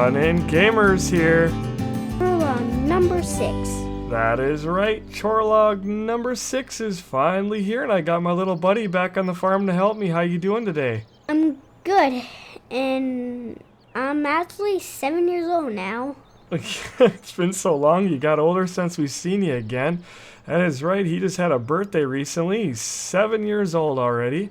GunninGamerz here. Chore Log number 6. That is right. Chore Log number 6 is finally here, and I got my little buddy back on the farm to help me. How you doing today? I'm good, and I'm actually 7 years old now. It's been so long. You got older since we've seen you again. That is right. He just had a birthday recently. He's 7 years old already.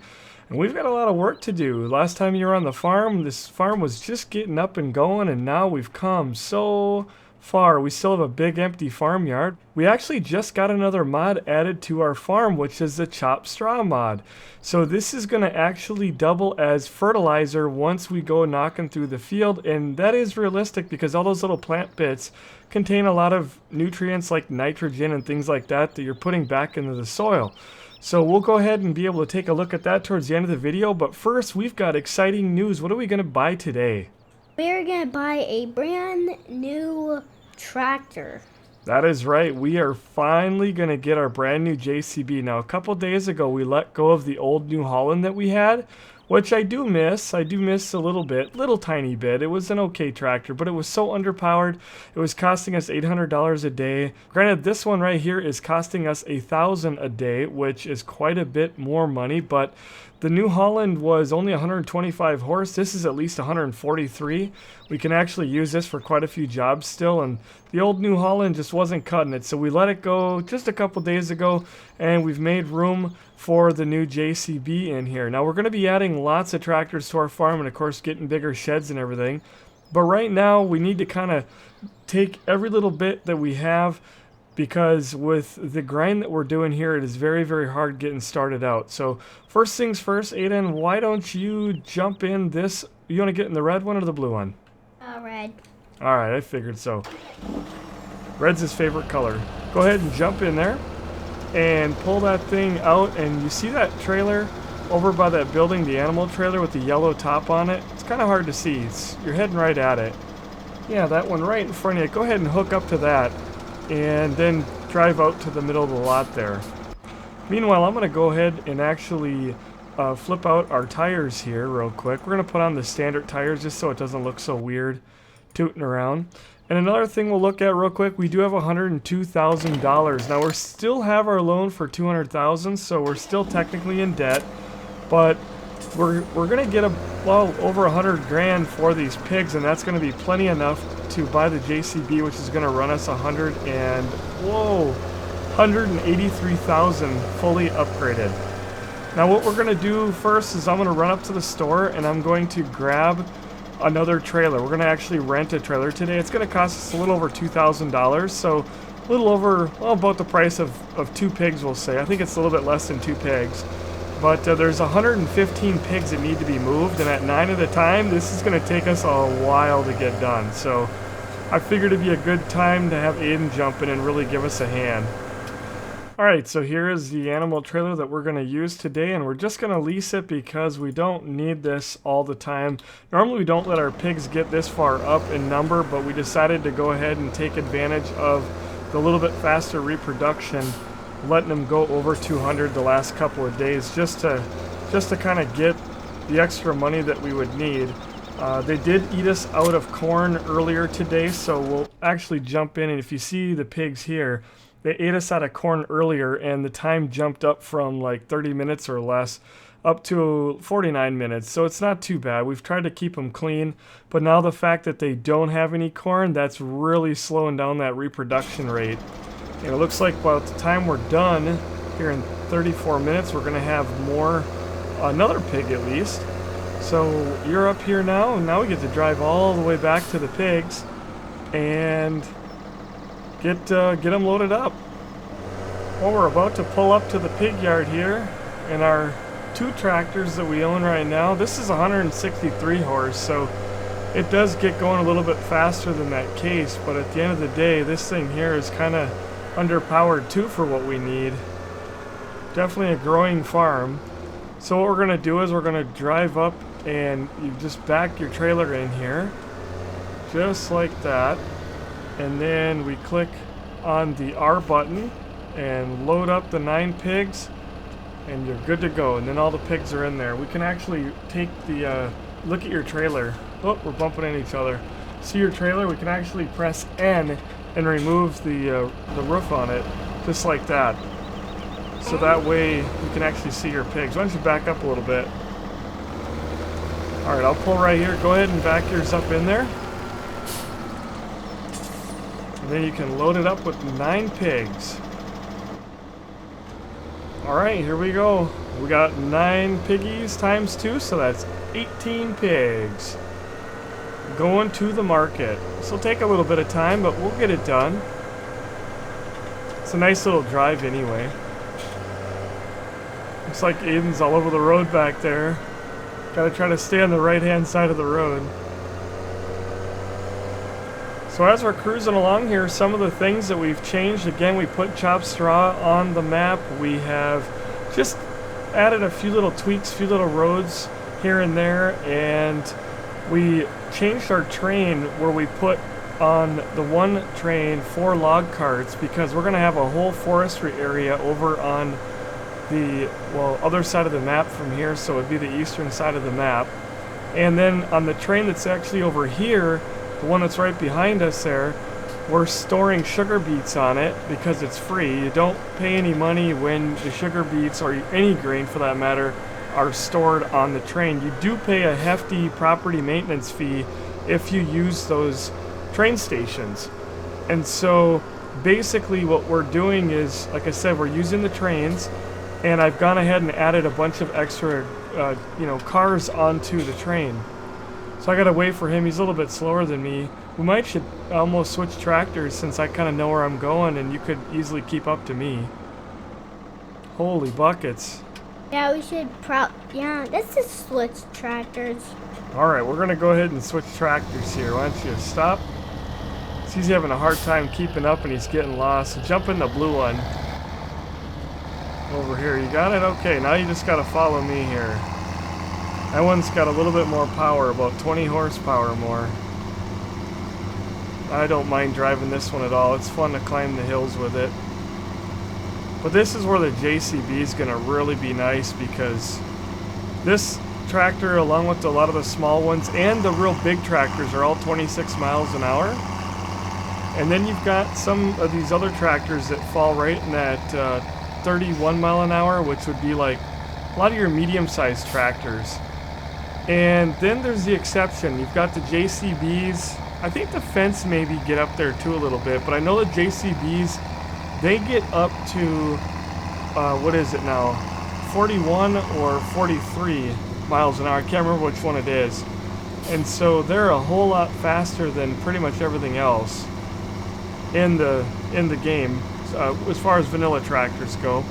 And we've got a lot of work to do. Last time you were on the farm, this farm was just getting up and going, and now we've come so far. We still have a big empty farmyard. We actually just got another mod added to our farm, which is the chop straw mod. So this is going to actually double as fertilizer once we go knocking through the field, and that is realistic because all those little plant bits contain a lot of nutrients like nitrogen and things like that that you're putting back into the soil. So we'll go ahead and be able to take a look at that towards the end of the video, but first we've got exciting news. What are we going to buy today? We're going to buy a brand new tractor. That is right. We are finally going to get our brand new JCB. Now, a couple days ago, we let go of the old New Holland that we had, which I do miss. I do miss a little tiny bit. It was an okay tractor, but it was so underpowered. It was costing us $800 a day. Granted, this one right here is costing us $1,000 a day, which is quite a bit more money, but the New Holland was only 125 horse. This is at least 143. We can actually use this for quite a few jobs still, and the old New Holland just wasn't cutting it. So we let it go just a couple days ago, and we've made room for the new JCB in here. Now we're going to be adding lots of tractors to our farm and of course getting bigger sheds and everything. But right now we need to kind of take every little bit that we have, because with the grind that we're doing here, it is very, very hard getting started out. So first things first, Aiden, why don't you jump in this? You want to get in the red one or the blue one? Red. Alright, I figured so. Red's his favorite color. Go ahead and jump in there and pull that thing out, and you see that trailer over by that building, the animal trailer with the yellow top on it? It's kind of hard to see. You're heading right at it. Yeah, that one right in front of you. Go ahead and hook up to that and then drive out to the middle of the lot there. Meanwhile, I'm going to go ahead and actually flip out our tires here real quick. We're going to put on the standard tires just so it doesn't look so weird tooting around. And another thing we'll look at real quick, we do have $102,000. Now we still have our loan for $200,000, so we're still technically in debt, but we're going to get over 100 grand for these pigs, and that's going to be plenty enough to buy the JCB, which is going to run us 183,000 fully upgraded. Now what we're going to do first is I'm going to run up to the store and I'm going to grab another trailer. We're going to actually rent a trailer today. It's going to cost us a little over $2,000, so a little over, well, about the price of 2 pigs, we'll say. I think it's a little bit less than 2 pigs. But there's 115 pigs that need to be moved, and at 9 at a time, this is going to take us a while to get done. So I figured it'd be a good time to have Aiden jump in and really give us a hand. Alright, so here is the animal trailer that we're going to use today, and we're just going to lease it because we don't need this all the time. Normally we don't let our pigs get this far up in number, but we decided to go ahead and take advantage of the little bit faster reproduction, letting them go over 200 the last couple of days just to kind of get the extra money that we would need. They did eat us out of corn earlier today, so we'll actually jump in, and if you see the pigs here, they ate us out of corn earlier, and the time jumped up from like 30 minutes or less up to 49 minutes, so it's not too bad. We've tried to keep them clean, but now the fact that they don't have any corn, that's really slowing down that reproduction rate. And it looks like by the time we're done here in 34 minutes, we're going to have another pig at least. So you're up here now, and now we get to drive all the way back to the pigs and get them loaded up. Well, we're about to pull up to the pig yard here in our 2 tractors that we own right now. This is 163 horse, so it does get going a little bit faster than that case, but at the end of the day, this thing here is kind of underpowered too for what we need. Definitely a growing farm. So what we're going to do is we're going to drive up, and you just back your trailer in here just like that, and then we click on the R button and load up the 9 pigs, and you're good to go. And then all the pigs are in there. We can actually take the look at your trailer. Oh, we're bumping into each other. see your trailer, we can actually press N and remove the roof on it, just like that. So that way you can actually see your pigs. Why don't you back up a little bit? Alright, I'll pull right here. Go ahead and back yours up in there. And then you can load it up with 9 pigs. Alright, here we go. We got 9 piggies times 2, so that's 18 pigs. Going to the market. This will take a little bit of time, but we'll get it done. It's a nice little drive anyway. Looks like Aiden's all over the road back there. Gotta try to stay on the right-hand side of the road. So as we're cruising along here, some of the things that we've changed, again, we put chopped straw on the map. We have just added a few little tweaks, a few little roads here and there, and we changed our train where we put on the one train 4 log carts because we're going to have a whole forestry area over on the other side of the map from here, so it'd be the eastern side of the map. And then on the train that's actually over here, the one that's right behind us there, we're storing sugar beets on it because it's free. You don't pay any money when the sugar beets, or any grain for that matter, are stored on the train. You do pay a hefty property maintenance fee if you use those train stations. And so basically what we're doing is, like I said, we're using the trains, and I've gone ahead and added a bunch of extra cars onto the train. So I gotta wait for him. He's a little bit slower than me. We should almost switch tractors since I kind of know where I'm going and you could easily keep up to me. Holy buckets. Yeah, we should let's just switch tractors. Alright, we're gonna go ahead and switch tractors here. Why don't you stop? He's having a hard time keeping up and he's getting lost. So jump in the blue one. Over here, you got it? Okay, now you just gotta follow me here. That one's got a little bit more power, about 20 horsepower more. I don't mind driving this one at all. It's fun to climb the hills with it. But this is where the JCB is gonna really be nice because this tractor, along with a lot of the small ones and the real big tractors, are all 26 miles an hour. And then you've got some of these other tractors that fall right in that 31 mile an hour, which would be like a lot of your medium-sized tractors. And then there's the exception. You've got the JCBs. I think the fence maybe get up there too a little bit, but I know the JCBs, they get up to, what is it now, 41 or 43 miles an hour. I can't remember which one it is. And so they're a whole lot faster than pretty much everything else in the game, as far as vanilla tractors go.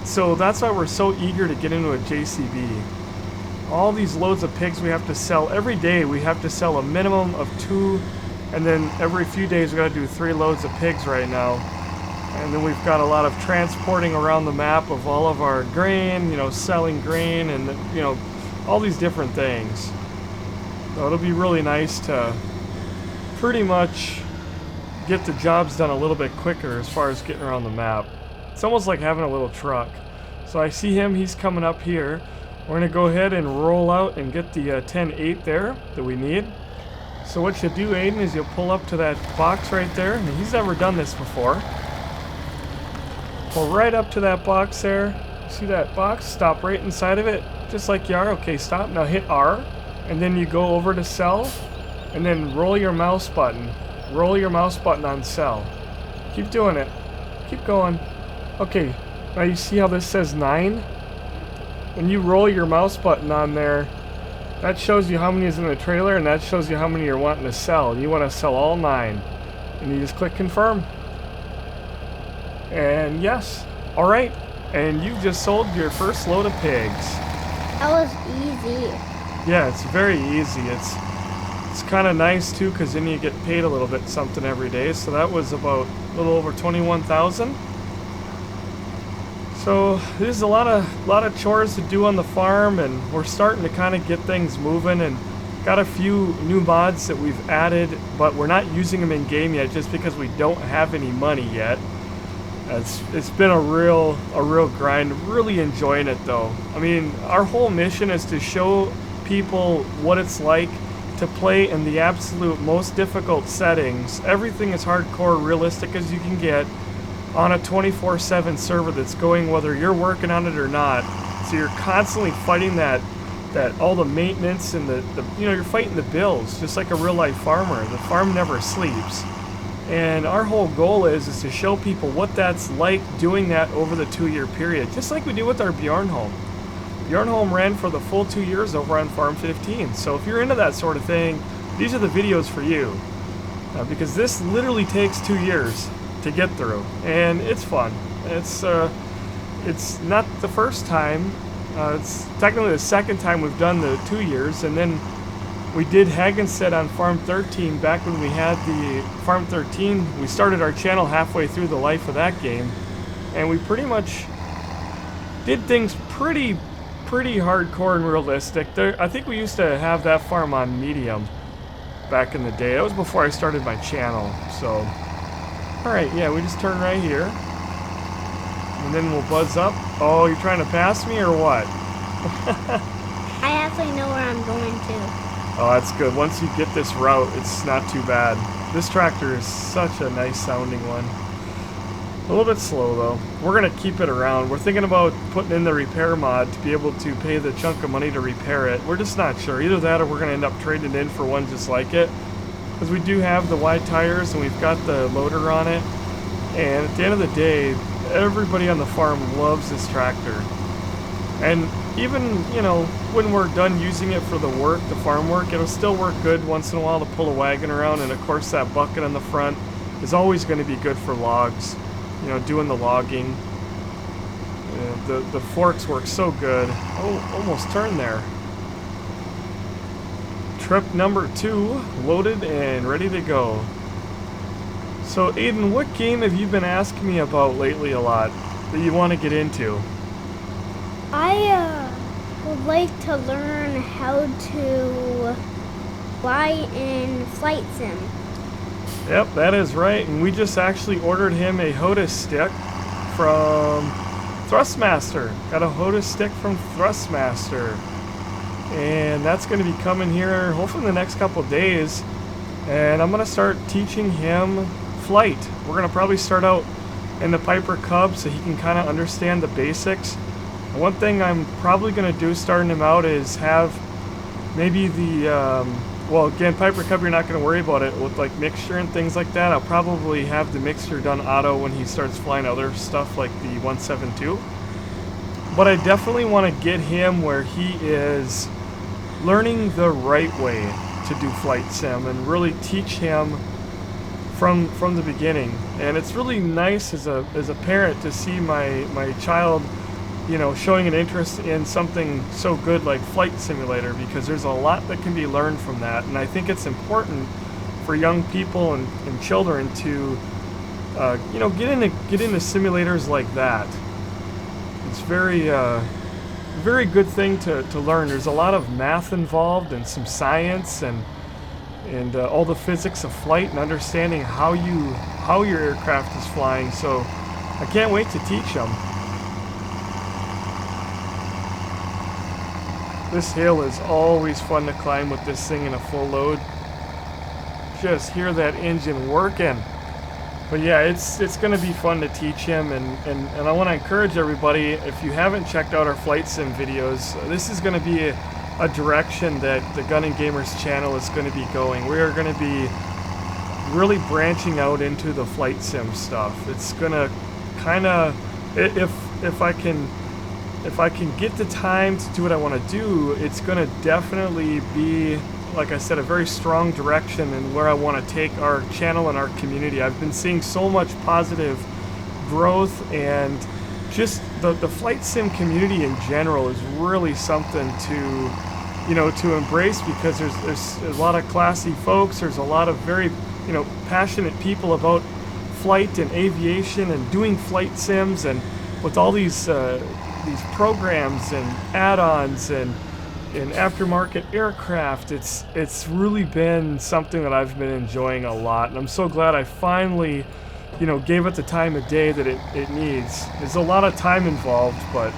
So that's why we're so eager to get into a JCB. All these loads of pigs we have to sell every day. We have to sell a minimum of 2, and then every few days we got to do 3 loads of pigs right now. And then we've got a lot of transporting around the map of all of our grain, selling grain, and all these different things. So it'll be really nice to pretty much get the jobs done a little bit quicker as far as getting around the map. It's almost like having a little truck. So I see him, he's coming up here. We're going to go ahead and roll out and get the 10-8 there that we need. So what you do, Aiden, is you'll pull up to that box right there. And he's never done this before. Pull right up to that box there. See that box? Stop right inside of it, just like you are. Okay, stop. Now hit R. And then you go over to sell. And then roll your mouse button. Roll your mouse button on sell. Keep doing it. Keep going. Okay, now you see how this says 9? When you roll your mouse button on there, that shows you how many is in the trailer, and that shows you how many you're wanting to sell. You want to sell all 9. And you just click confirm. And yes. Alright. And you've just sold your first load of pigs. That was easy. Yeah, it's very easy. It's kind of nice too, because then you get paid a little bit something every day. So that was about a little over 21,000. So there's a lot of chores to do on the farm, and we're starting to kind of get things moving, and got a few new mods that we've added, but we're not using them in game yet just because we don't have any money yet. It's been a real grind. Really enjoying it though. I mean, our whole mission is to show people what it's like to play in the absolute most difficult settings. Everything is hardcore, realistic as you can get on a 24/7 server that's going whether you're working on it or not. So you're constantly fighting that all the maintenance and the you're fighting the bills just like a real life farmer. The farm never sleeps. And our whole goal is to show people what that's like doing that over the 2-year period, just like we do with our Bjorn home. Bjorn home ran for the full 2 years over on Farm 15. So if you're into that sort of thing, these are the videos for you. Because this literally takes 2 years to get through, and it's fun. It's not the first time. It's technically the second time we've done the 2 years, and then we did Hagenstead on Farm 13 back when we had the Farm 13. We started our channel halfway through the life of that game, and we pretty much did things pretty hardcore and realistic. I think we used to have that farm on medium back in the day. That was before I started my channel. So, alright, yeah, we just turn right here. And then we'll buzz up. Oh, you're trying to pass me or what? I actually know where I'm going to. Oh, that's good. Once you get this route, it's not too bad. This tractor is such a nice sounding one. A little bit slow though. We're going to keep it around. We're thinking about putting in the repair mod to be able to pay the chunk of money to repair it. We're just not sure. Either that or we're going to end up trading in for one just like it. Because we do have the wide tires and we've got the loader on it. And at the end of the day, everybody on the farm loves this tractor. And even, when we're done using it for the work, the farm work, it'll still work good once in a while to pull a wagon around. And of course that bucket on the front is always going to be good for logs, doing the logging. The forks work so good. Oh, almost turned there. Trip number 2, loaded and ready to go. So Aiden, what game have you been asking me about lately a lot that you want to get into? I would like to learn how to fly in Flight Sim. Yep, that is right. And we just actually ordered him a HOTAS stick from Thrustmaster. Got a HOTAS stick from Thrustmaster. And that's going to be coming here hopefully in the next couple days. And I'm going to start teaching him flight. We're going to probably start out in the Piper Cub so he can kind of understand the basics. And one thing I'm probably going to do starting him out is have maybe the, well again, Piper Cub you're not going to worry about it with like mixture and things like that. I'll probably have the mixture done auto when he starts flying other stuff like the 172. But I definitely want to get him where he is learning the right way to do flight sim and really teach him from the beginning. And it's really nice as a parent to see my child, showing an interest in something so good like Flight Simulator, because there's a lot that can be learned from that. And I think it's important for young people and children to get into simulators like that. It's very good thing to learn. There's a lot of math involved and some science and all the physics of flight and understanding how your aircraft is flying. So I can't wait to teach them. This hill is always fun to climb with this thing in a full load. Just hear that engine working. But yeah, it's going to be fun to teach him, and I want to encourage everybody, if you haven't checked out our flight sim videos, this is going to be a direction that the GunninGamerz channel is going to be going. We are going to be really branching out into the flight sim stuff. It's going to kind of, if I can get the time to do what I want to do, it's going to definitely be, like I said, a very strong direction in where I want to take our channel and our community. I've been seeing so much positive growth, and just the flight sim community in general is really something to embrace, because there's a lot of classy folks. There's a lot of very passionate people about flight and aviation and doing flight sims, and with all these programs and add-ons and aftermarket aircraft, it's really been something that I've been enjoying a lot, and I'm so glad I finally gave it the time of day that it needs. There's a lot of time involved, but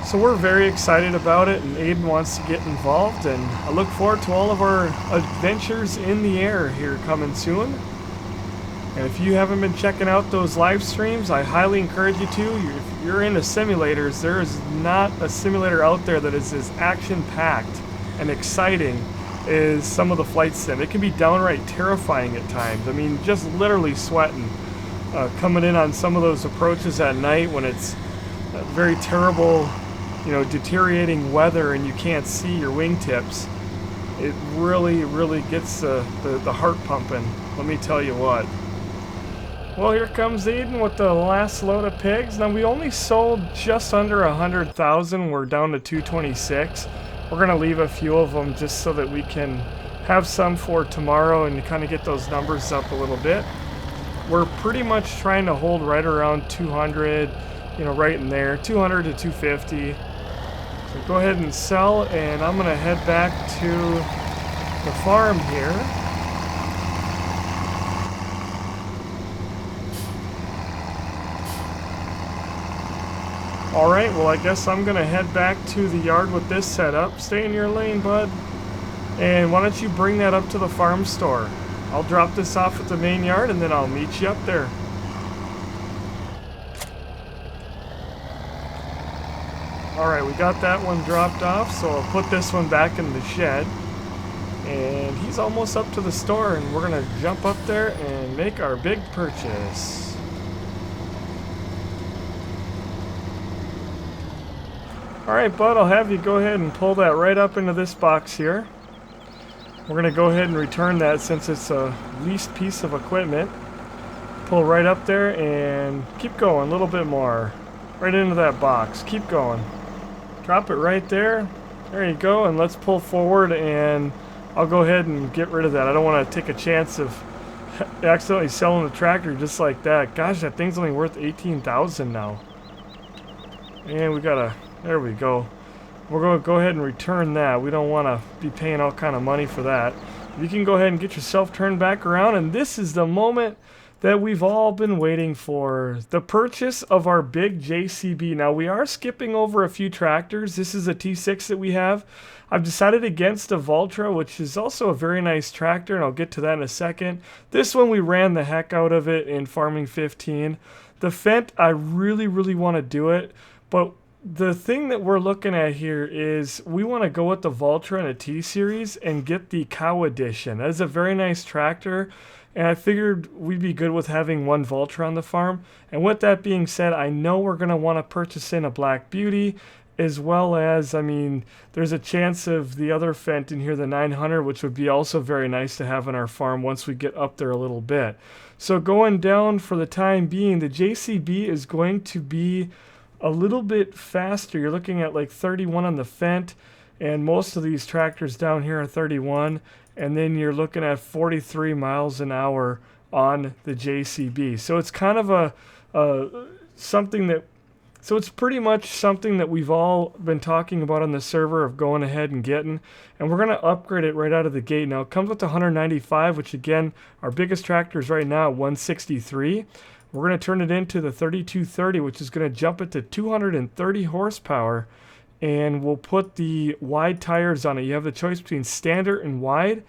So we're very excited about it, and Aiden wants to get involved, and I look forward to all of our adventures in the air here coming soon. And if you haven't been checking out those live streams, I highly encourage you to. If you're into simulators, there is not a simulator out there that is as action-packed and exciting as some of the flight sim. It can be downright terrifying at times. I mean, just literally sweating coming in on some of those approaches at night when it's very terrible, deteriorating weather and you can't see your wingtips. It really gets the heart pumping, let me tell you what. Well, here comes Aiden with the last load of pigs. Now, we only sold just under 100,000. We're down to 226. We're going to leave a few of them just so that we can have some for tomorrow and kind of get those numbers up a little bit. We're pretty much trying to hold right around 200, right in there, 200 to 250. So go ahead and sell, and I'm going to head back to the farm here. Alright, well I guess I'm going to head back to the yard with this setup. Stay in your lane, bud. And why don't you bring that up to the farm store? I'll drop this off at the main yard and then I'll meet you up there. Alright, we got that one dropped off, so I'll put this one back in the shed. And he's almost up to the store, and we're going to jump up there and make our big purchase. Alright, bud, I'll have you go ahead and pull that right up into this box here. We're going to go ahead and return that since it's a leased piece of equipment. Pull right up there and keep going, a little bit more. Right into that box. Keep going. Drop it right there. There you go, and let's pull forward, and I'll go ahead and get rid of that. I don't want to take a chance of accidentally selling the tractor just like that. Gosh, that thing's only worth $18,000 now. And we gotta... There we go. We're going to go ahead and return that. We don't want to be paying all kind of money for that. You can go ahead and get yourself turned back around, and this is the moment that we've all been waiting for. The purchase of our big JCB. Now, we are skipping over a few tractors. This is a T6 that we have. I've decided against a Valtra, which is also a very nice tractor, and I'll get to that in a second. This one, we ran the heck out of it in Farming 15. The Fendt, I really want to do it, but the thing that we're looking at here is we want to go with the Valtra and a T-Series and get the Cow Edition. That is a very nice tractor, and I figured we'd be good with having one Valtra on the farm. And with that being said, I know we're going to want to purchase in a Black Beauty, as well as, I mean, there's a chance of the other Fendt in here, the 900, which would be also very nice to have on our farm once we get up there a little bit. So going down for the time being, the JCB is going to be a little bit faster. You're looking at like 31 on the Fendt, and most of these tractors down here are 31, and then you're looking at 43 miles an hour on the JCB. So it's kind of so it's pretty much something that we've all been talking about on the server of going ahead and getting, and we're going to upgrade it right out of the gate. Now, it comes with the 195, which again, our biggest tractor is right now at 163. We're going to turn it into the 3230, which is going to jump it to 230 horsepower, and we'll put the wide tires on it. You have the choice between standard and wide,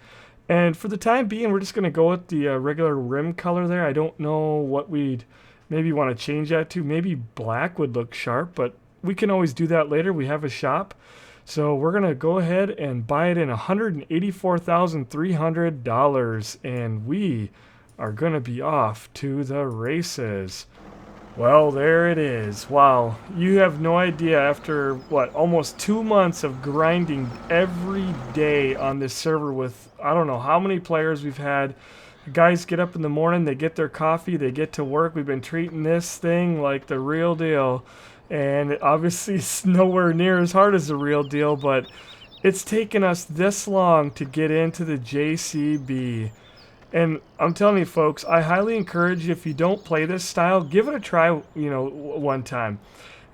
and for the time being, we're just going to go with the regular rim color there. I don't know what we'd maybe want to change that to. Maybe black would look sharp, but we can always do that later. We have a shop. So we're going to go ahead and buy it in $184,300, and we are going to be off to the races. Well, there it is. Wow, you have no idea, after what, almost 2 months of grinding every day on this server with I don't know how many players we've had. The guys get up in the morning, they get their coffee, they get to work. We've been treating this thing like the real deal, and obviously it's nowhere near as hard as the real deal, but it's taken us this long to get into the JCB. And I'm telling you, folks, I highly encourage you, if you don't play this style, give it a try, one time.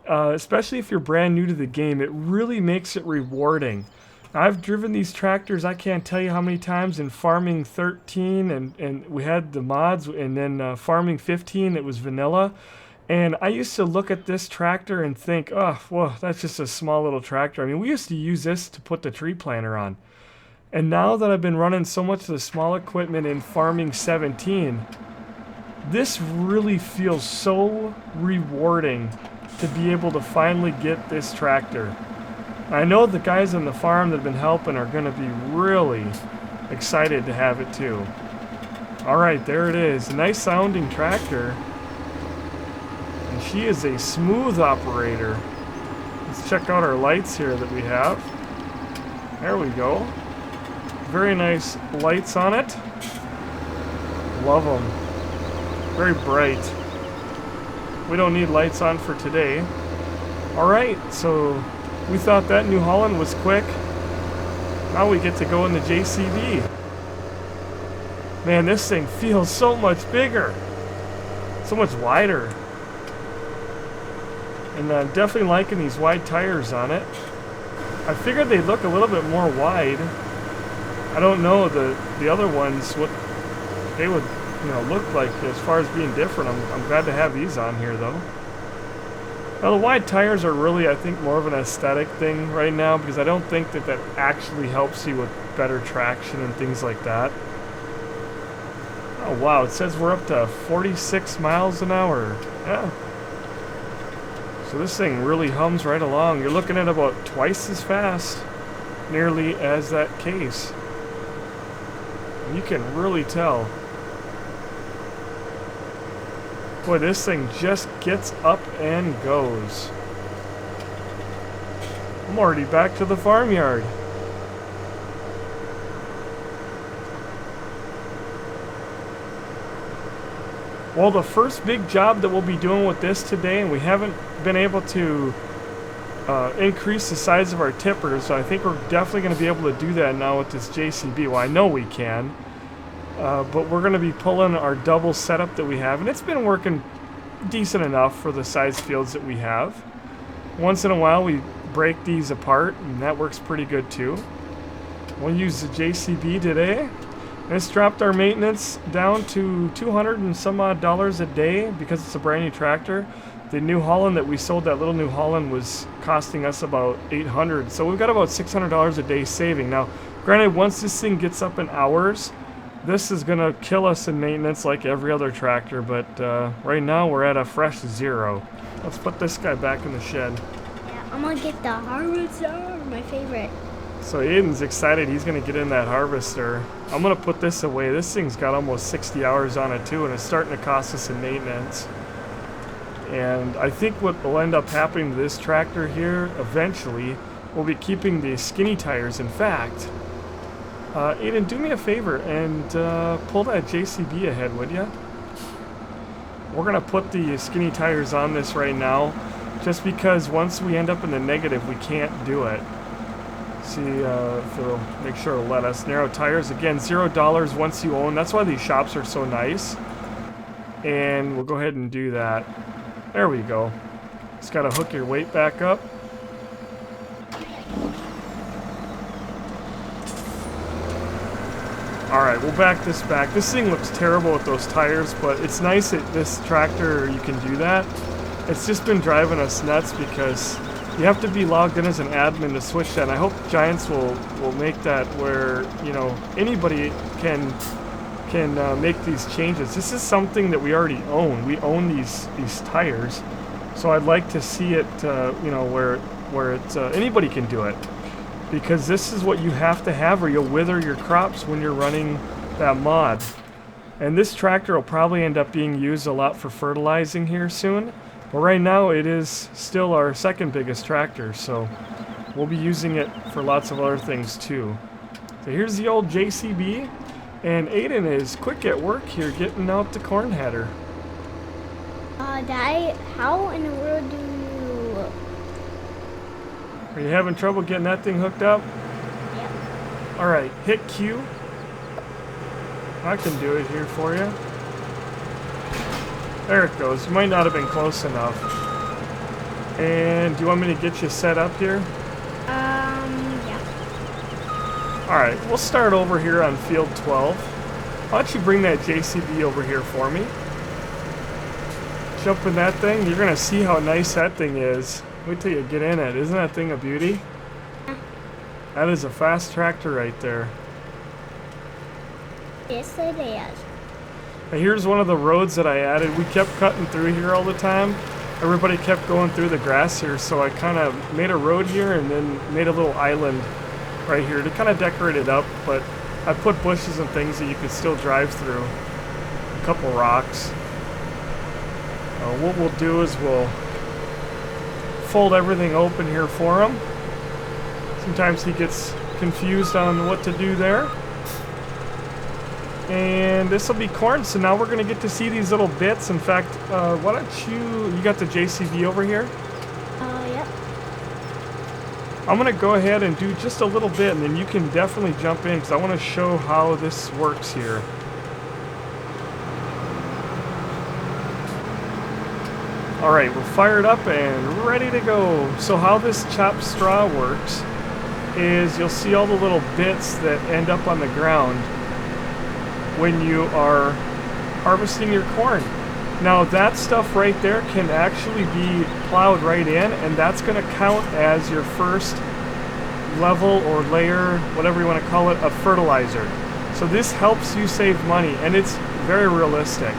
Especially if you're brand new to the game, it really makes it rewarding. I've driven these tractors, I can't tell you how many times, in Farming 13, and we had the mods, and then Farming 15, it was vanilla. And I used to look at this tractor and think, oh, well, that's just a small little tractor. I mean, we used to use this to put the tree planter on. And now that I've been running so much of the small equipment in Farming 17, this really feels so rewarding to be able to finally get this tractor. I know the guys on the farm that have been helping are going to be really excited to have it too. Alright, there it is. A nice sounding tractor. And she is a smooth operator. Let's check out our lights here that we have. There we go. Very nice lights on it. Love them. Very bright. We don't need lights on for today. Alright, so we thought that New Holland was quick. Now we get to go in the JCB. Man, this thing feels so much bigger. So much wider. And I'm definitely liking these wide tires on it. I figured they'd look a little bit more wide. I don't know the other ones, what they would, look like as far as being different. I'm glad to have these on here though. Now the wide tires are really, I think, more of an aesthetic thing right now because I don't think that actually helps you with better traction and things like that. Oh wow, it says we're up to 46 miles an hour. Yeah. So this thing really hums right along. You're looking at about twice as fast, nearly, as that case. And you can really tell. Boy, this thing just gets up and goes. I'm already back to the farmyard. Well, the first big job that we'll be doing with this today, and we haven't been able to increase the size of our tippers, so I think we're definitely going to be able to do that now with this JCB. Well, I know we can, but we're going to be pulling our double setup that we have, and it's been working decent enough for the size fields that we have. Once in a while, we break these apart, and that works pretty good too. We'll use the JCB today. This dropped our maintenance down to $200 and some odd a day because it's a brand new tractor. The New Holland that we sold, that little New Holland, was costing us about $800. So we've got about $600 a day saving. Now, granted, once this thing gets up in hours, this is going to kill us in maintenance like every other tractor. But right now we're at a fresh 0. Let's put this guy back in the shed. Yeah, I'm going to get the harvester, my favorite. So Aiden's excited. He's going to get in that harvester. I'm going to put this away. This thing's got almost 60 hours on it too, and it's starting to cost us in maintenance. And I think what will end up happening to this tractor here eventually, we'll be keeping the skinny tires. In fact, Aiden, do me a favor and pull that JCB ahead, would ya? We're going to put the skinny tires on this right now, just because once we end up in the negative, we can't do it. See if it'll make sure to let us. Narrow tires, again, $0 once you own. That's why these shops are so nice. And we'll go ahead and do that. There we go. Just got to hook your weight back up. Alright, we'll back this back. This thing looks terrible with those tires, but it's nice that this tractor, you can do that. It's just been driving us nuts because you have to be logged in as an admin to switch that. And I hope Giants will make that where, anybody can make these changes. This is something that we already own. We own these tires, so I'd like to see it, where it's anybody can do it, because this is what you have to have, or you'll wither your crops when you're running that mod. And this tractor will probably end up being used a lot for fertilizing here soon. But right now it is still our second biggest tractor, so we'll be using it for lots of other things too. So here's the old JCB, and Aiden is quick at work here getting out the corn header. Dad, how in the world do you... Are you having trouble getting that thing hooked up? Yep. Alright, hit Q. I can do it here for you. There it goes. You might not have been close enough. And do you want me to get you set up here? Yeah. Alright, we'll start over here on field 12. Why don't you bring that JCB over here for me? jump in that thing. You're gonna see how nice that thing is. Wait till you get in it. Isn't that thing a beauty? That is a fast tractor right there. Yes, it is. Now here's one of the roads that I added. We kept cutting through here all the time. Everybody kept going through the grass here, so I kind of made a road here and then made a little island right here to kind of decorate it up, but I put bushes and things that you could still drive through. A couple rocks. What we'll do is we'll fold everything open here for him. Sometimes he gets confused on what to do there. And this will be corn, so now we're going to get to see these little bits. In fact, why don't you got the JCB over here? Yep. I'm going to go ahead and do just a little bit, and then you can definitely jump in, because I want to show how this works here. Alright, we're fired up and ready to go. So how this chopped straw works is you'll see all the little bits that end up on the ground when you are harvesting your corn. Now that stuff right there can actually be plowed right in, and that's going to count as your first level or layer, whatever you want to call it, of fertilizer. So this helps you save money, and it's very realistic.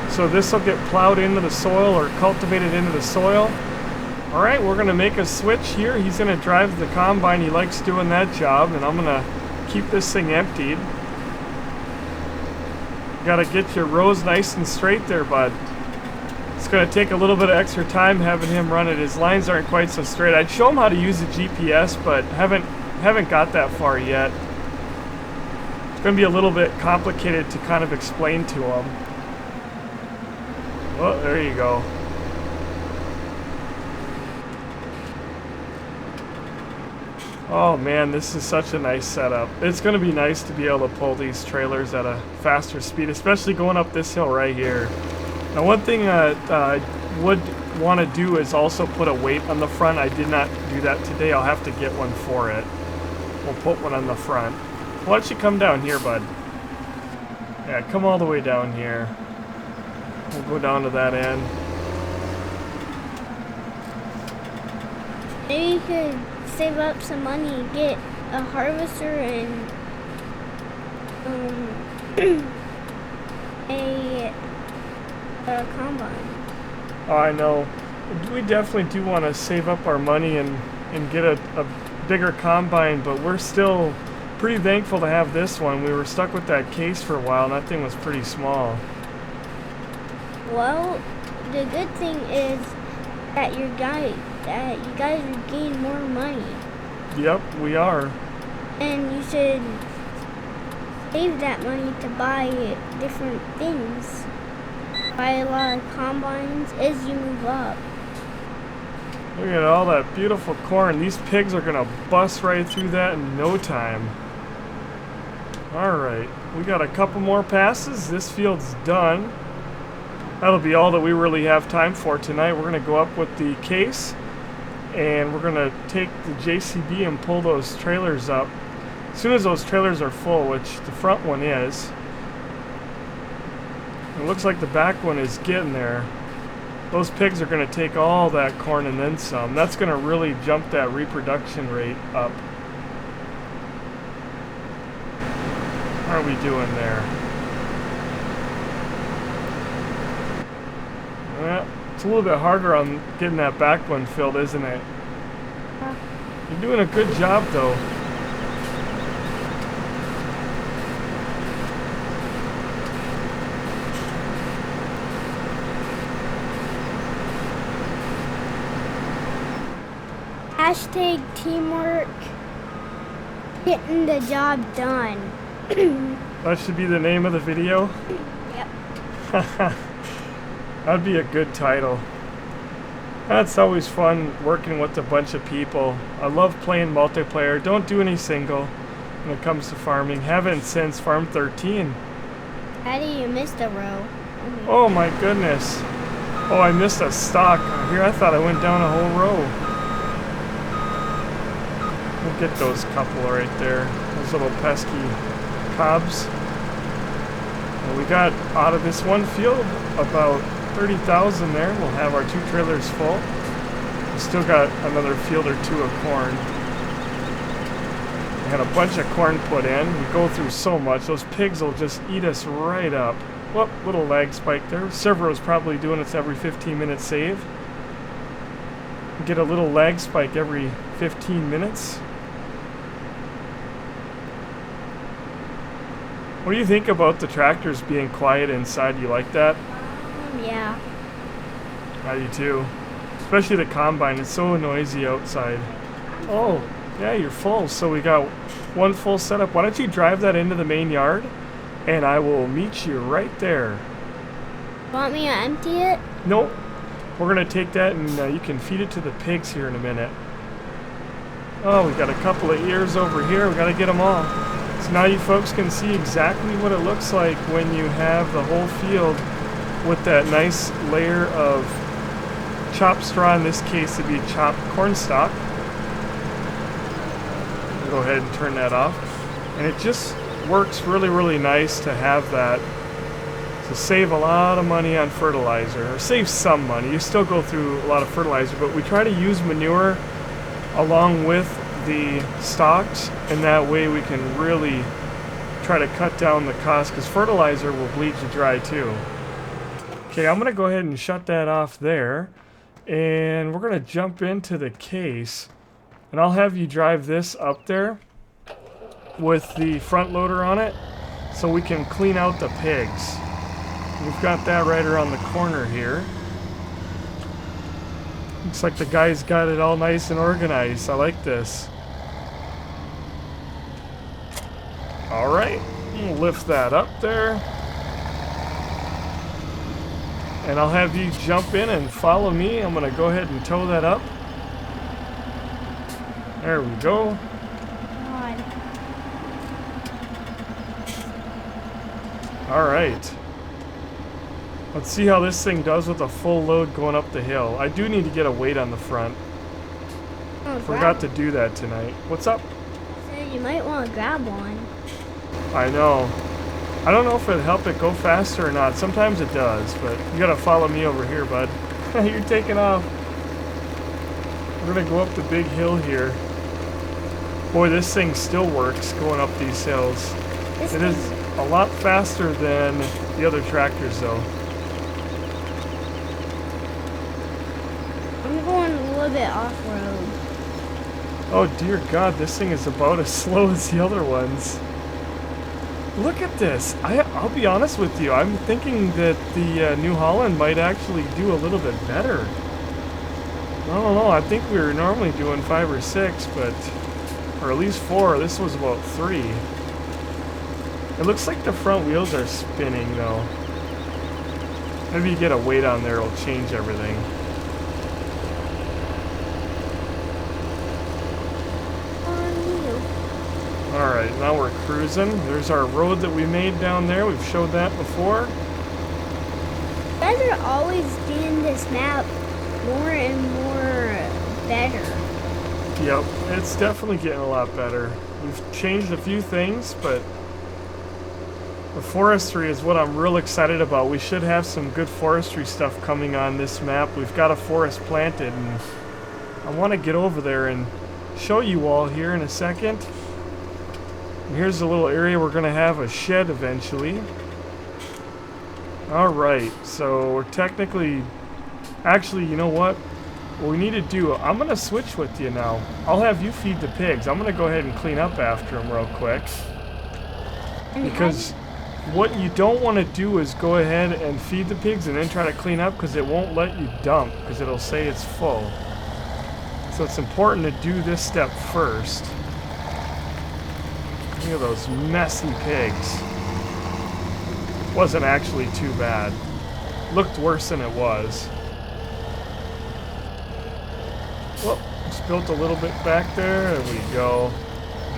So this will get plowed into the soil or cultivated into the soil. Alright, we're going to make a switch here. He's going to drive the combine. He likes doing that job, and I'm going to keep this thing emptied. Got to get your rows nice and straight there, bud. It's going to take a little bit of extra time having him run it. His lines aren't quite so straight. I'd show him how to use the GPS, but haven't got that far yet. It's going to be a little bit complicated to kind of explain to him. Oh, there you go. Oh man, this is such a nice setup. It's going to be nice to be able to pull these trailers at a faster speed, especially going up this hill right here. Now one thing I would want to do is also put a weight on the front. I did not do that today. I'll have to get one for it. We'll put one on the front. Why don't you come down here, bud? Yeah, come all the way down here. We'll go down to that end. Maybe you could save up some money and get a harvester and a combine. Oh, I know. We definitely do want to save up our money and get a bigger combine, but we're still pretty thankful to have this one. We were stuck with that case for a while, and that thing was pretty small. Well, the good thing is that you guys are getting more money. Yep, we are. And you should save that money to buy different things. Buy a lot of combines as you move up. Look at all that beautiful corn. These pigs are going to bust right through that in no time. Alright, we got a couple more passes. This field's done. That'll be all that we really have time for tonight. We're going to go up with the case, and we're going to take the JCB and pull those trailers up. As soon as those trailers are full, which the front one is, it looks like the back one is getting there. Those pigs are going to take all that corn and then some. That's going to really jump that reproduction rate up. How are we doing there? Well, it's a little bit harder on getting that back one filled, isn't it? You're doing a good job, though. Hashtag teamwork, getting the job done. That should be the name of the video? Yep. That'd be a good title. That's always fun working with a bunch of people. I love playing multiplayer. Don't do any single when it comes to farming. Haven't since Farm 13. How do you miss the row? Oh my goodness. Oh, I missed a stalk. Here, I thought I went down a whole row. We'll get those couple right there. Those little pesky cobs. And we got out of this one field about 30,000 there. We'll have our 2 trailers full. We still got another field or 2 of corn. We had a bunch of corn put in. We go through so much. Those pigs will just eat us right up. Whoop, little lag spike there. Servo's probably doing its every 15-minute save. We get a little lag spike every 15 minutes. What do you think about the tractors being quiet inside? You like that? Yeah. I do too. Especially the combine. It's so noisy outside. Oh, yeah, you're full. So we got 1 full setup. Why don't you drive that into the main yard? And I will meet you right there. Want me to empty it? Nope. We're going to take that and you can feed it to the pigs here in a minute. Oh, we got a couple of ears over here. We got to get them all. So now you folks can see exactly what it looks like when you have the whole field with that nice layer of chopped straw. In this case, it'd be chopped corn stalk. I'll go ahead and turn that off. And it just works really, really nice to have that. To save a lot of money on fertilizer, or save some money. You still go through a lot of fertilizer, but we try to use manure along with the stalks, and that way we can really try to cut down the cost, because fertilizer will bleed you dry too. Okay, I'm going to go ahead and shut that off there, and we're going to jump into the case, and I'll have you drive this up there with the front loader on it so we can clean out the pigs. We've got that right around the corner here. Looks like the guy's got it all nice and organized. I like this. Alright, we'll lift that up there. And I'll have you jump in and follow me. I'm going to go ahead and tow that up. There we go. Alright. Let's see how this thing does with a full load going up the hill. I do need to get a weight on the front. Oh, Forgot to do that tonight. What's up? So you might want to grab one. I know. I don't know if it'd help it go faster or not. Sometimes it does, but you gotta follow me over here, bud. You're taking off. We're gonna go up the big hill here. Boy, this thing still works going up these hills. It is a lot faster than the other tractors, though. I'm going a little bit off-road. Oh dear God, this thing is about as slow as the other ones. Look at this. I'll be honest with you. I'm thinking that the New Holland might actually do a little bit better. I don't know. I think we were normally doing 5 or 6, but... or at least 4. This was about 3. It looks like the front wheels are spinning, though. Maybe you get a weight on there, it'll change everything. Alright, now we're cruising. There's our road that we made down there. We've showed that before. You guys are always doing this map more and more better. Yep, it's definitely getting a lot better. We've changed a few things, but the forestry is what I'm real excited about. We should have some good forestry stuff coming on this map. We've got a forest planted, and I want to get over there and show you all here in a second. And here's a little area we're going to have a shed eventually. Alright, so we're technically... actually, you know what? What we need to do, I'm going to switch with you now. I'll have you feed the pigs. I'm going to go ahead and clean up after them real quick. Because what you don't want to do is go ahead and feed the pigs and then try to clean up, because it won't let you dump, because it'll say it's full. So it's important to do this step first. Look at those messy pigs. Wasn't actually too bad. Looked worse than it was. Whoop, spilt a little bit back there. There we go.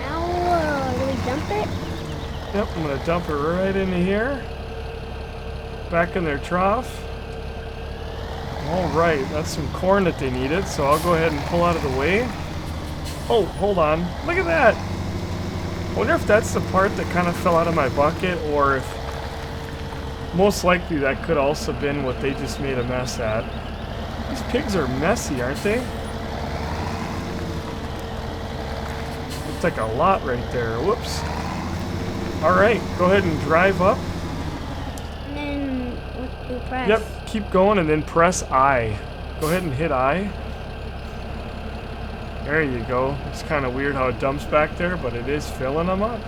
Now, do we dump it? Yep, I'm going to dump it right into here. Back in their trough. Alright, that's some corn that they needed, so I'll go ahead and pull out of the way. Oh, hold on. Look at that! I wonder if that's the part that kind of fell out of my bucket, or if Most likely that could also been what they just made a mess at. These pigs are messy, aren't they? Looks like a lot right there. Whoops. Alright, go ahead and drive up. And then what do you press? Yep, keep going and then press I. Go ahead and hit I. There you go. It's kind of weird how it dumps back there, but it is filling them up.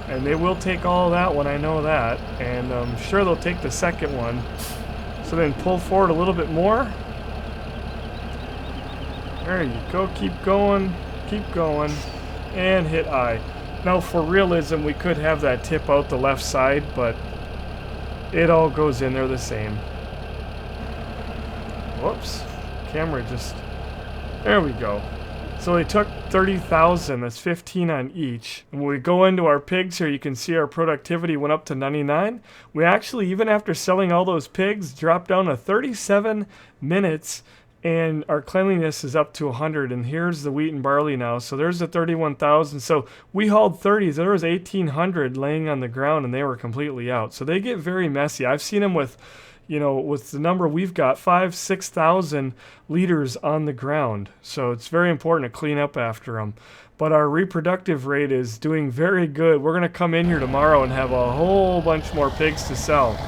And they will take all of that one, I know that. And I'm sure they'll take the second one. So then pull forward a little bit more. There you go. Keep going. Keep going. And hit I. Now for realism, we could have that tip out the left side, but it all goes in there the same. Whoops. Camera just... There we go. So they took 30,000, that's 15 on each. And when we go into our pigs here, you can see our productivity went up to 99. We actually, even after selling all those pigs, dropped down to 37 minutes, and our cleanliness is up to 100. And here's the wheat and barley now. So there's the 31,000. So we hauled 30s. There was 1,800 laying on the ground, and they were completely out. So they get very messy. I've seen them with... You know, with the number we've got, 6,000 liters on the ground. So it's very important to clean up after them. But our reproductive rate is doing very good. We're going to come in here tomorrow and have a whole bunch more pigs to sell.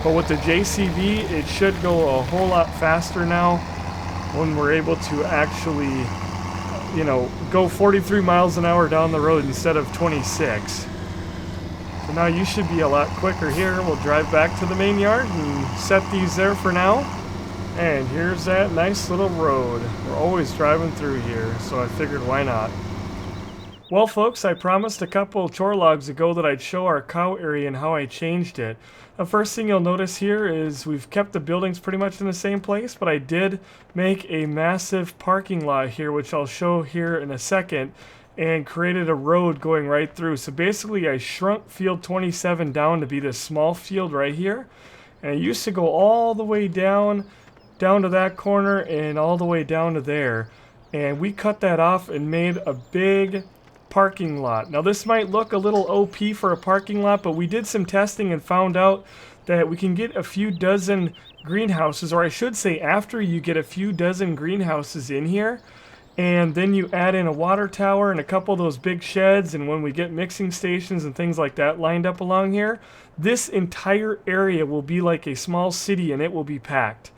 But with the JCB, it should go a whole lot faster now when we're able to actually, you know, go 43 miles an hour down the road instead of 26. So now you should be a lot quicker here. We'll drive back to the main yard and set these there for now. And here's that nice little road. We're always driving through here, so I figured why not. Well folks, I promised a couple chore logs ago that I'd show our cow area and how I changed it. The first thing you'll notice here is we've kept the buildings pretty much in the same place, but I did make a massive parking lot here, which I'll show here in a second, and created a road going right through. So basically I shrunk field 27 down to be this small field right here. And it used to go all the way down to that corner and all the way down to there. And we cut that off and made a big parking lot. Now this might look a little OP for a parking lot, but we did some testing and found out that we can get a few dozen greenhouses, or I should say after you get a few dozen greenhouses in here, and then you add in a water tower and a couple of those big sheds, and when we get mixing stations and things like that lined up along here, this entire area will be like a small city and it will be packed.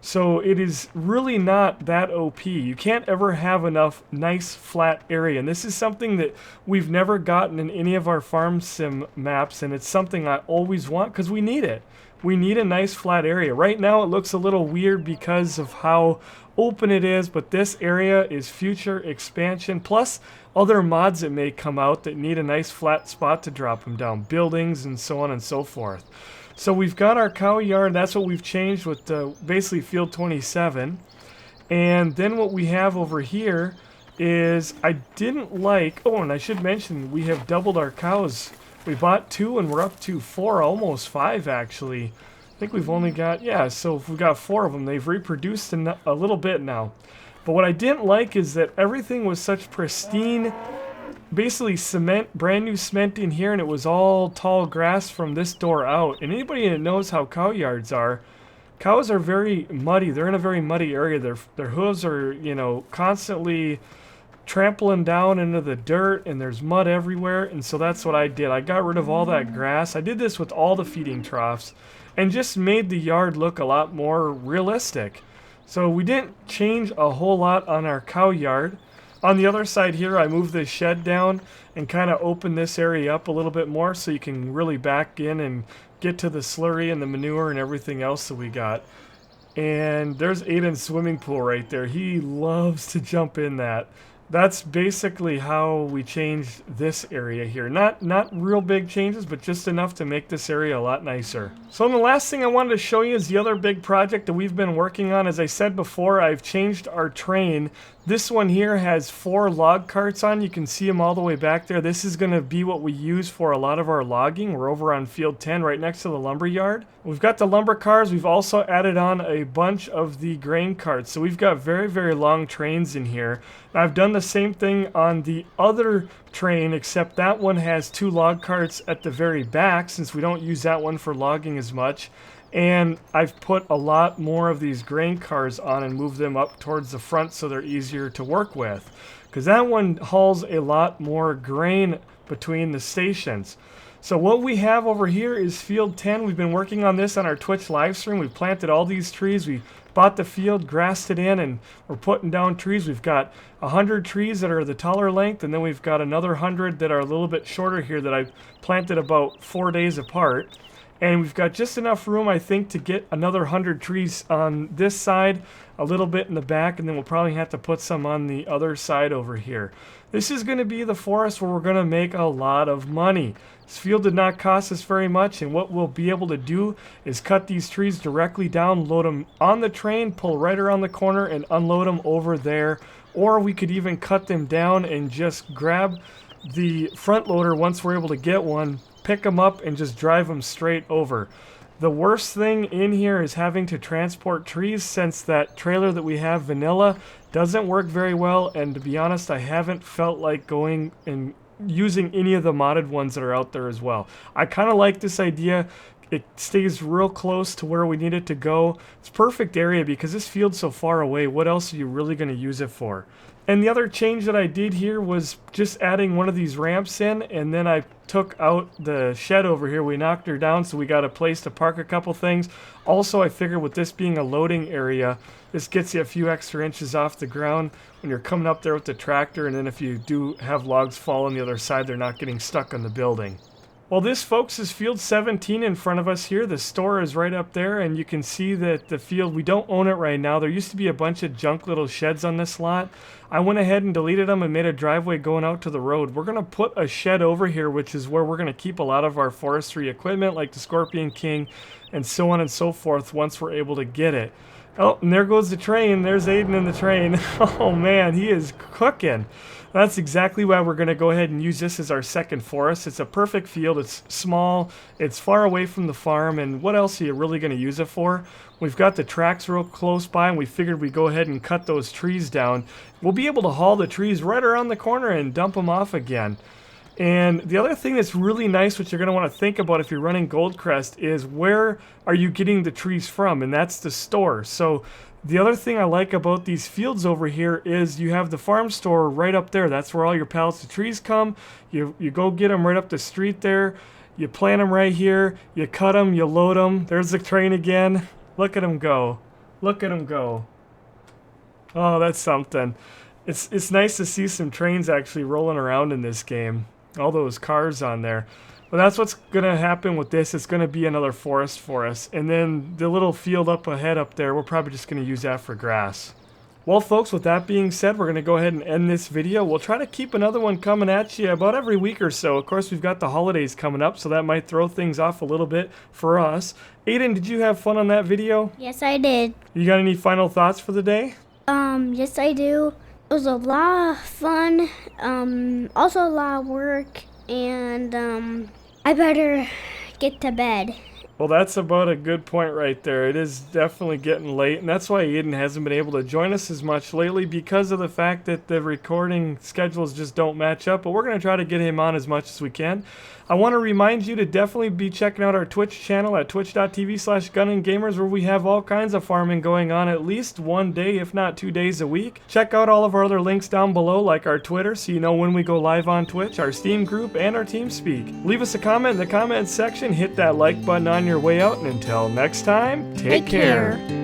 So it is really not that OP. You can't ever have enough nice flat area, and this is something that we've never gotten in any of our farm sim maps, and it's something I always want because we need it. We need a nice flat area. Right now it looks a little weird because of how open it is, but this area is future expansion, plus other mods that may come out that need a nice flat spot to drop them down, buildings and so on and so forth. So we've got our cow yard. That's what we've changed with basically field 27. And then what we have over here is I didn't like, oh, and I should mention we have doubled our cows. We bought 2 and we're up to 4, almost 5 actually. I think we've only got, yeah, so if we've got 4 of them, they've reproduced a little bit now. But what I didn't like is that everything was such pristine, basically cement, brand new cement in here, and it was all tall grass from this door out. And anybody that knows how cow yards are, cows are very muddy. They're in a very muddy area. Their hooves are, you know, constantly trampling down into the dirt, and there's mud everywhere. And so that's what I did. I got rid of all that grass. I did this with all the feeding troughs and just made the yard look a lot more realistic. So we didn't change a whole lot on our cow yard. On the other side here, I moved the shed down and kind of opened this area up a little bit more so you can really back in and get to the slurry and the manure and everything else that we got. And there's Aiden's swimming pool right there. He loves to jump in that. That's basically how we changed this area here. Not real big changes, but just enough to make this area a lot nicer. So the last thing I wanted to show you is the other big project that we've been working on. As I said before, I've changed our train. This one here has 4 log carts on. You can see them all the way back there. This is going to be what we use for a lot of our logging. We're over on field 10 right next to the lumber yard. We've got the lumber cars. We've also added on a bunch of the grain carts. So we've got very, very long trains in here. And I've done the same thing on the other train, except that one has 2 log carts at the very back since we don't use that one for logging as much. And I've put a lot more of these grain cars on and moved them up towards the front so they're easier to work with. Because that one hauls a lot more grain between the stations. So what we have over here is field 10. We've been working on this on our Twitch live stream. We've planted all these trees. We bought the field, grassed it in, and we're putting down trees. We've got 100 trees that are the taller length, and then we've got another 100 that are a little bit shorter here that I planted about 4 days apart. And we've got just enough room, I think, to get another 100 trees on this side, a little bit in the back, and then we'll probably have to put some on the other side over here. This is going to be the forest where we're going to make a lot of money. This field did not cost us very much, and what we'll be able to do is cut these trees directly down, load them on the train, pull right around the corner, and unload them over there. Or we could even cut them down and just grab the front loader once we're able to get one, pick them up and just drive them straight over. The worst thing in here is having to transport trees, since that trailer that we have, vanilla, doesn't work very well, and to be honest, I haven't felt like going and using any of the modded ones that are out there as well. I kind of like this idea. It stays real close to where we need it to go. It's perfect area because this field's so far away. What else are you really going to use it for? And the other change that I did here was just adding one of these ramps in, and then I took out the shed over here. We knocked her down, so we got a place to park a couple things. Also, I figured with this being a loading area, this gets you a few extra inches off the ground when you're coming up there with the tractor, and then if you do have logs fall on the other side, they're not getting stuck on the building. Well, this, folks, is field 17 in front of us here. The store is right up there, and you can see that the field, we don't own it right now. There used to be a bunch of junk little sheds on this lot. I went ahead and deleted them and made a driveway going out to the road. We're going to put a shed over here, which is where we're going to keep a lot of our forestry equipment, like the Scorpion King, and so on and so forth, once we're able to get it. Oh, and there goes the train. There's Aiden in the train. Oh, man, he is cooking. That's exactly why we're going to go ahead and use this as our second forest. It's a perfect field. It's small. It's far away from the farm. And what else are you really going to use it for? We've got the tracks real close by, and we figured we'd go ahead and cut those trees down. We'll be able to haul the trees right around the corner and dump them off again. And the other thing that's really nice, which you're going to want to think about if you're running Goldcrest, is where are you getting the trees from? And that's the store. So the other thing I like about these fields over here is you have the farm store right up there. That's where all your pallets of trees come. You go get them right up the street there. You plant them right here. You cut them. You load them. There's the train again. Look at them go. Look at them go. Oh, that's something. It's nice to see some trains actually rolling around in this game. All those cars on there. But that's what's going to happen with this. It's going to be another forest for us. And then the little field up ahead up there, we're probably just going to use that for grass. Well, folks, with that being said, we're going to go ahead and end this video. We'll try to keep another one coming at you about every week or so. Of course, we've got the holidays coming up, so that might throw things off a little bit for us. Aiden, did you have fun on that video? Yes, I did. You got any final thoughts for the day? Yes, I do. It was a lot of fun, also a lot of work, and I better get to bed. Well, that's about a good point right there. It is definitely getting late, and that's why Aiden hasn't been able to join us as much lately, because of the fact that the recording schedules just don't match up, but we're going to try to get him on as much as we can. I want to remind you to definitely be checking out our Twitch channel at twitch.tv/GunninGamerz, where we have all kinds of farming going on at least one day, if not 2 days a week. Check out all of our other links down below, like our Twitter, so you know when we go live on Twitch, our Steam group, and our TeamSpeak. Leave us a comment in the comments section, hit that like button on your way out, and until next time, take care.